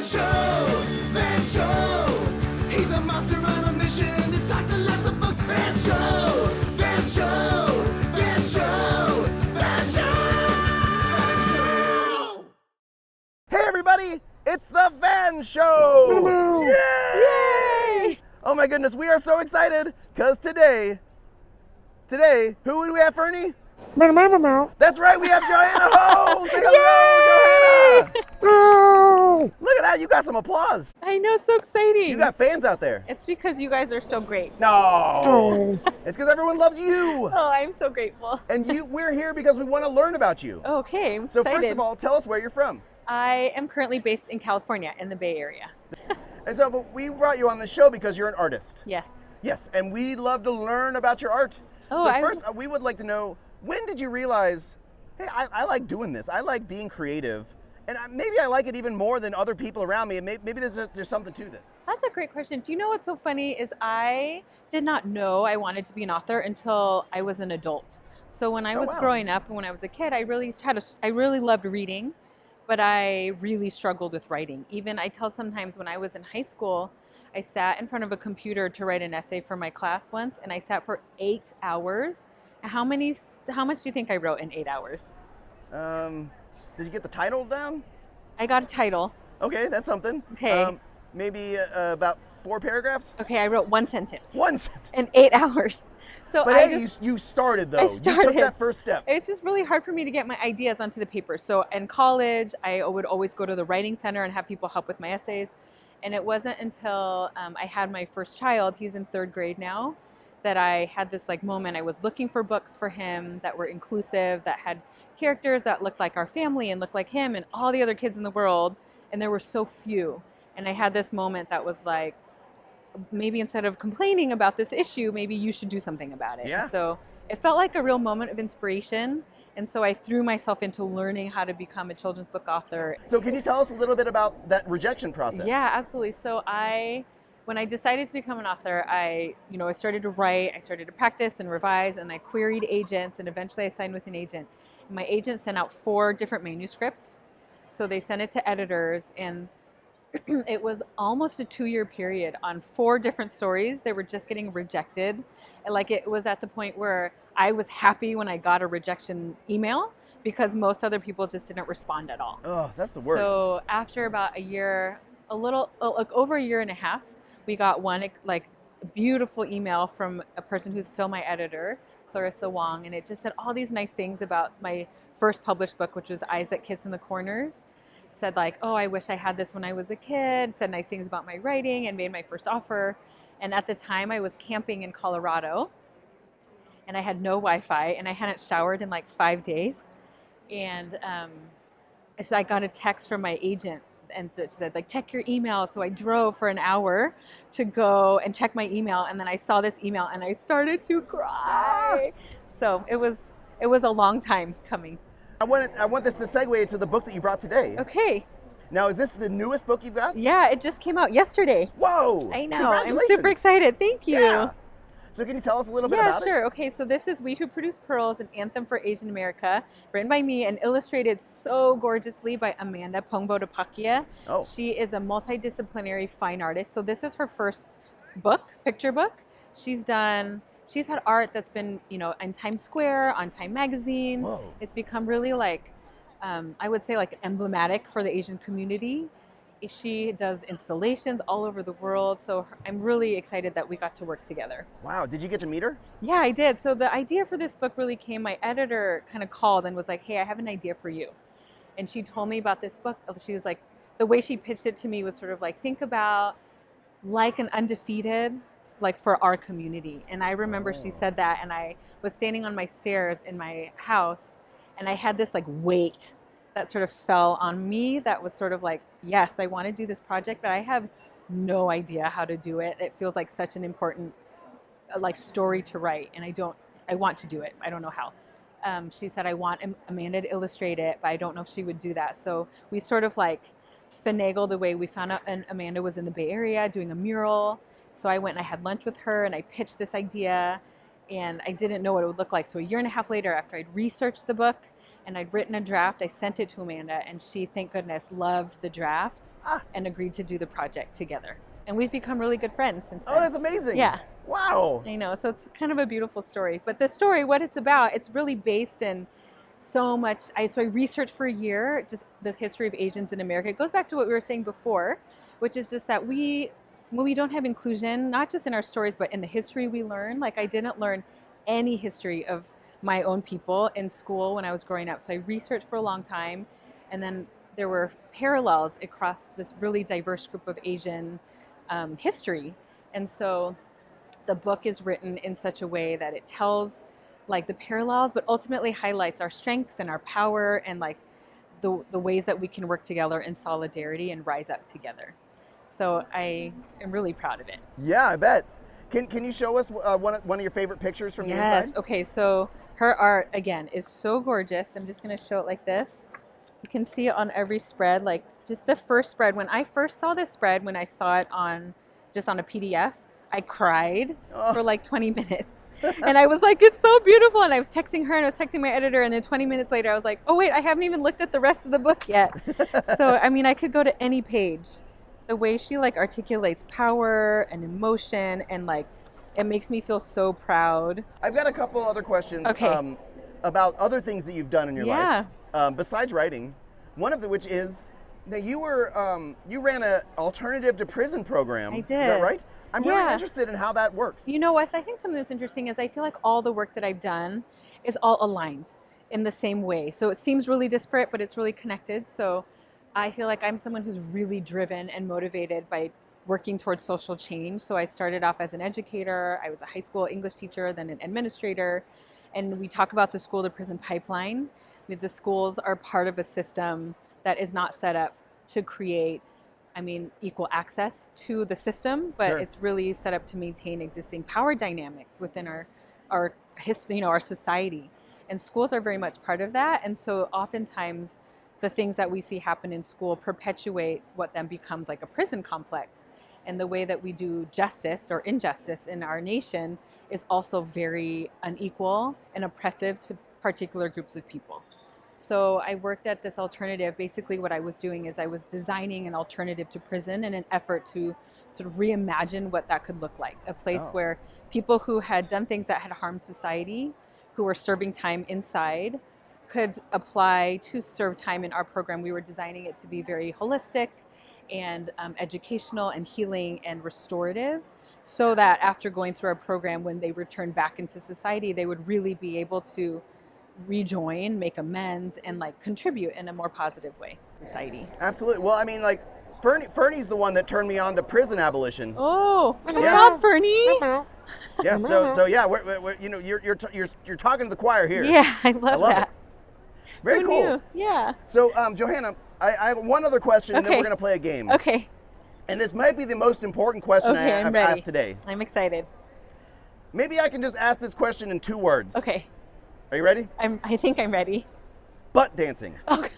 Van Show. He's a monster on a mission to talk to lots of folks. Van Show, Van Show, Van Show, Van Show. Hey everybody, it's the Van Show! Yay! Oh my goodness, we are so excited because today, who do we have, Fernie? That's right, we have Joanna Ho! Say hello, Joanna! Oh! Look at that, you got some applause. I know, so exciting. You got fans out there. It's because you guys are so great. No! It's because everyone loves you. Oh, I'm so grateful. And we're here because we want to learn about you. Okay, I'm So excited. first of all, tell us where you're from. I am currently based in California, in the Bay Area. And so, but we brought you on the show because you're an artist. Yes. Yes, and we'd love to learn about your art. Oh, so first, we would like to know, when did you realize, hey, I like doing this. I like being creative. And maybe I like it even more than other people around me. And maybe there's something to this. That's a great question. Do you know what's so funny is I did not know I wanted to be an author until I was an adult. So when I was growing up and when I was a kid, I really loved reading, but I really struggled with writing. Even I tell sometimes when I was in high school, I sat in front of a computer to write an essay for my class once, and I sat for 8 hours. How much do you think I wrote in 8 hours? Did you get the title down? I got a title. Okay, that's something. Okay. Maybe about 4 paragraphs? Okay, I wrote one sentence. One sentence. In 8 hours. So But you started though. I started. You took that first step. It's just really hard for me to get my ideas onto the paper. So in college, I would always go to the writing center and have people help with my essays. And it wasn't until I had my first child, he's in 3rd grade now, that I had this moment. I was looking for books for him that were inclusive, that had characters that looked like our family and looked like him and all the other kids in the world. And there were so few. And I had this moment that was like, maybe instead of complaining about this issue, maybe you should do something about it. Yeah. So it felt like a real moment of inspiration. And so I threw myself into learning how to become a children's book author. So can you tell us a little bit about that rejection process? Yeah, absolutely. So when I decided to become an author, I started to write, I started to practice and revise, and I queried agents, and eventually I signed with an agent. And my agent sent out 4 different manuscripts. So they sent it to editors, and it was almost a 2-year period on 4 different stories. They were just getting rejected. And it was at the point where I was happy when I got a rejection email because most other people just didn't respond at all. Oh, that's the worst. So after about a year, over a year and a half, we got one beautiful email from a person who's still my editor, Clarissa Wong, and it just said all these nice things about my first published book, which was Eyes That Kiss in the Corners. It said oh, I wish I had this when I was a kid, said nice things about my writing and made my first offer. And at the time I was camping in Colorado and I had no Wi-Fi and I hadn't showered in 5 days. And so I got a text from my agent and it said check your email. So I drove for an hour to go and check my email, and then I saw this email and I started to cry. So it was a long time coming. I want this to segue to the book that you brought today. Okay. Now, is this the newest book you've got? Yeah, it just came out yesterday. Whoa! I know. I'm Congratulations. super excited. Thank you. Yeah. So can you tell us a little bit about Yeah, sure. Okay, so this is We Who Produce Pearls, an anthem for Asian America, written by me and illustrated so gorgeously by Amanda Pongbotapakia. Oh. She is a multidisciplinary fine artist. So this is her first picture book. She's had art that's been, in Times Square, on Time Magazine. Whoa. It's become really I would say emblematic for the Asian community. She does installations all over the world. So I'm really excited that we got to work together. Wow, did you get to meet her? Yeah, I did. So the idea for this book really came, my editor kind of called and was like, hey, I have an idea for you. And she told me about this book. She was the way she pitched it to me was sort of think about an undefeated, for our community. And I remember she said that, and I was standing on my stairs in my house, and I had this weight that sort of fell on me that was sort of yes, I want to do this project, but I have no idea how to do it. It feels like such an important story to write, and I want to do it. I don't know how. She said, I want Amanda to illustrate it, but I don't know if she would do that. So we sort of finagled the way. We found out, and Amanda was in the Bay Area doing a mural. So I went and I had lunch with her and I pitched this idea, and I didn't know what it would look like. So a year and a half later, after I'd researched the book And I'd written a draft. I sent it to Amanda, and she, thank goodness, loved the draft and agreed to do the project together. And we've become really good friends since then. Oh, that's amazing. Yeah. Wow. I know. So it's kind of a beautiful story. But the story, what it's about, it's really based in so much. So I researched for a year just the history of Asians in America. It goes back to what we were saying before, which is just that when we don't have inclusion, not just in our stories, but in the history we learn. Like, I didn't learn any history of my own people in school when I was growing up. So I researched for a long time, and then there were parallels across this really diverse group of Asian history. And so the book is written in such a way that it tells like the parallels, but ultimately highlights our strengths and our power, and like the ways that we can work together in solidarity and rise up together. So I am really proud of it. Yeah, I bet. Can you show us one of your favorite pictures from the Yes. inside? Okay. So her art, again, is so gorgeous. I'm just going to show it like this. You can see it on every spread, like just the first spread. When I first saw this spread, when I saw it on a PDF, I cried for like 20 minutes. And I was like, it's so beautiful. And I was texting her and I was texting my editor. And then 20 minutes later, I was like, oh, wait, I haven't even looked at the rest of the book yet. So, I mean, I could go to any page. The way she like articulates power and emotion, and like, it makes me feel so proud. I've got a couple other questions about other things that you've done in your life besides writing. One of which is that you ran an alternative to prison program. I did. Is that right? I'm really interested in how that works. You know what? I think something that's interesting is I feel like all the work that I've done is all aligned in the same way. So it seems really disparate, but it's really connected. So I feel like I'm someone who's really driven and motivated by working towards social change. So I started off as an educator. I was a high school English teacher, then an administrator. And we talk about the school to prison pipeline. The schools are part of a system that is not set up to create, equal access to the system, but it's really set up to maintain existing power dynamics within our history, our society. And schools are very much part of that. And so oftentimes the things that we see happen in school perpetuate what then becomes like a prison complex. And the way that we do justice or injustice in our nation is also very unequal and oppressive to particular groups of people. So I worked at this alternative. Basically what I was doing is I was designing an alternative to prison in an effort to sort of reimagine what that could look like. A place where people who had done things that had harmed society, who were serving time inside, could apply to serve time in our program. We were designing it to be very holistic and educational and healing and restorative, so that after going through our program, when they returned back into society, they would really be able to rejoin, make amends, and like contribute in a more positive way to society. Absolutely. Well, Fernie's the one that turned me on to prison abolition. Oh, good job, Fernie. Yeah. So yeah, you're talking to the choir here. Yeah, I love that. It. Very Who cool. knew? Yeah. So, Johanna, I have one other question, and then Okay. we're going to play a game. Okay. And this might be the most important question I've ready. asked today. I'm excited. Maybe I can just ask this question in 2 words. Okay. Are you ready? I think I'm ready. Butt dancing. Okay.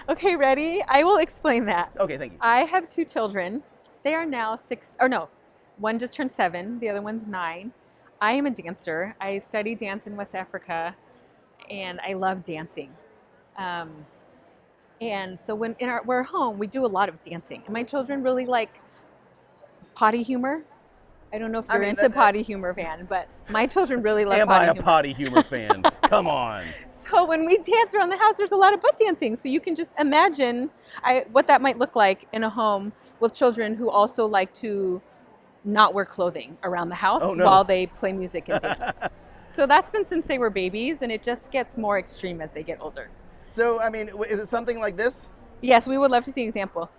Okay, ready? I will explain that. Okay, thank you. I have 2 children. They are now 6, or no, one just turned 7, the other one's 9. I am a dancer. I studied dance in West Africa, and I love dancing. And so when we're home, we do a lot of dancing. And my children really like potty humor. I don't know if you're into potty humor, Van, but my children really love Am potty I a humor. potty humor fan? Come on. So when we dance around the house, there's a lot of butt dancing. So you can just imagine what that might look like in a home with children who also like to not wear clothing around the house while they play music and dance. So that's been since they were babies, and it just gets more extreme as they get older. So, is it something like this? Yes, we would love to see an example.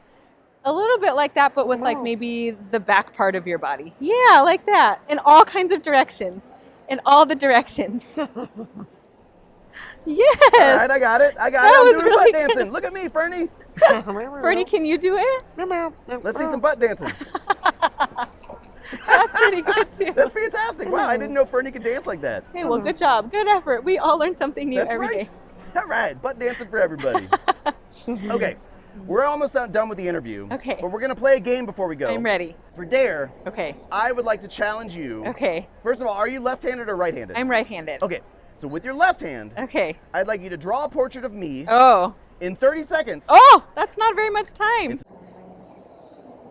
A little bit like that, but with like maybe the back part of your body. Yeah, like that. In all kinds of directions. In all the directions. Yes. All right, I got it. I'm doing really butt dancing. Look at me, Fernie. Fernie, can you do it? Let's see some butt dancing. That's pretty good too. That's fantastic. Wow, I didn't know Fernie could dance like that. Hey, well, good job. Good effort. We all learn something new That's every right. day. All right, butt dancing for everybody. Okay, we're almost done with the interview. Okay. But we're going to play a game before we go. I'm ready. For Dare, Okay. I would like to challenge you. Okay. First of all, are you left-handed or right-handed? I'm right-handed. Okay, So with your left hand, Okay. I'd like you to draw a portrait of me Oh. in 30 seconds. Oh, that's not very much time.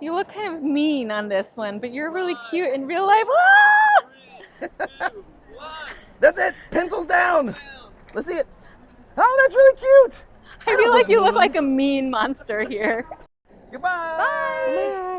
You look kind of mean on this one, but you're really cute in real life. Ah! That's it. Pencils down. Let's see it. Oh, that's really cute. I feel like you look like a mean monster here. Goodbye. Bye.